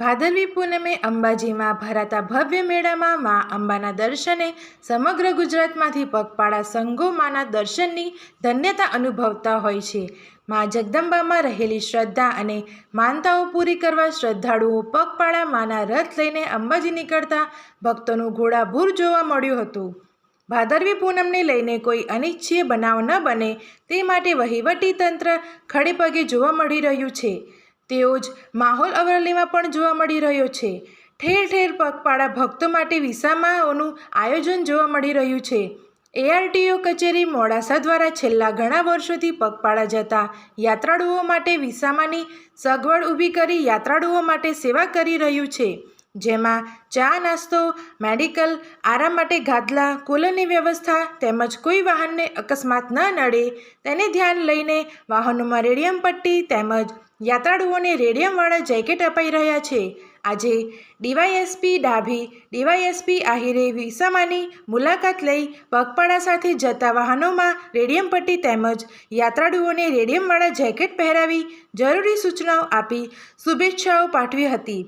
ભાદરવી પૂનમે અંબાજીમાં ભરાતા ભવ્ય મેળામાં મા અંબાના દર્શને સમગ્ર ગુજરાતમાંથી પગપાળા સંઘો માના દર્શનની ધન્યતા અનુભવતા હોય છે. મા જગદંબામાં રહેલી શ્રદ્ધા અને માનતાઓ પૂરી કરવા શ્રદ્ધાળુઓ પગપાળા માના રથ લઈને અંબાજી નીકળતા ભક્તોનું ઘોડાભૂર જોવા મળ્યું હતું. ભાદરવી પૂનમને લઈને કોઈ અનિચ્છનીય બનાવ ન બને તે માટે વહીવટી તંત્ર ખડેપગે જોવા મળી રહ્યું છે. તેવો જ માહોલ અરવલ્લીમાં પણ જોવા મળી રહ્યો છે. ઠેર ઠેર પગપાળા ભક્તો માટે વિસામાઓનું આયોજન જોવા મળી રહ્યું છે. ARTO કચેરી મોડાસા દ્વારા છેલ્લા ઘણા વર્ષોથી પગપાળા જતા યાત્રાળુઓ માટે વિસામાની સગવડ ઊભી કરી યાત્રાળુઓ માટે સેવા કરી રહ્યું છે. જેમાં ચા, નાસ્તો, મેડિકલ, આરામ માટે ગાદલા, કુલરની વ્યવસ્થા તેમજ કોઈ વાહનને અકસ્માત ન નડે તેને ધ્યાન લઈને વાહનોમાં રેડિયમ પટ્ટી તેમજ યાત્રાળુઓને રેડિયમવાળા જેકેટ અપાઈ રહ્યા છે. આજે DYSP ડાભી, DYSP આહિરે વિસામાની મુલાકાત લઈ પગપાળા સાથે જતા વાહનોમાં રેડિયમ પટ્ટી તેમજ યાત્રાળુઓને રેડિયમવાળા જેકેટ પહેરાવી જરૂરી સૂચનાઓ આપી શુભેચ્છાઓ પાઠવી હતી.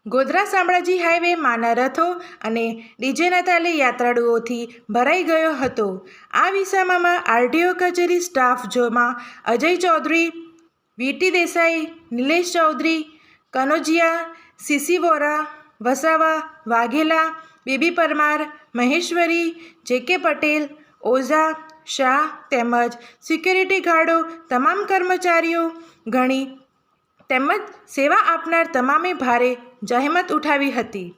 ગોધરા શામળાજી હાઈવે માના રથો અને ડીજેના તાલે યાત્રાળુઓથી ભરાઈ ગયો હતો. આ વિસામામાં RTO કચેરી સ્ટાફ જોમાં Ajay Chaudhari, VT Desai, Nilesh Chaudhari, Kanojia, CC Vora, Vasava, Vaghela, Baby Parmar, Maheshwari, JK Patel, Ojha, Shah તેમજ સિક્યુરિટી ગાર્ડો તમામ કર્મચારીઓ ગણી તેમજ સેવા આપનાર તમામે ભારે જહેમત ઉઠાવી હતી.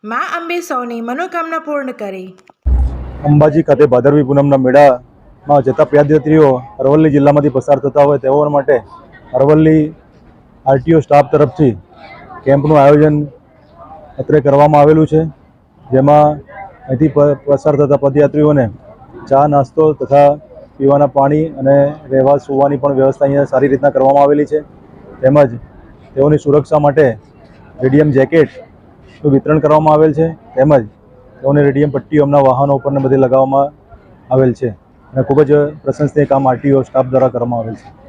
મા અંબે સૌની મનોકામના પૂર્ણ કરે. અંબાજી ખાતે ભાદરવી પૂનમના મેળામાં જતા પદયાત્રીઓ અરવલ્લી જિલ્લામાંથી પસાર થતા હોય તેઓ માટે અરવલ્લી RTO સ્ટાફ તરફથી કેમ્પનું આયોજન અત્રે કરવામાં આવેલું છે. જેમાં અહીંથી પસાર થતા પદયાત્રીઓને ચા, નાસ્તો તથા પીવાના પાણી અને રહેવા સૂવાની પણ વ્યવસ્થા અહીંયા સારી રીતના કરવામાં આવેલી છે. તેમજ તેઓની સુરક્ષા માટે રેડિયમ જેકેટનું વિતરણ કરવામાં આવેલ છે. તેમજ તેઓને રેડિયમ પટ્ટીઓ એમના વાહનો ઉપર બધે લગાવવામાં આવેલ છે અને ખૂબ જ પ્રશંસનીય કામ RTO સ્ટાફ દ્વારા કરવામાં આવેલ છે.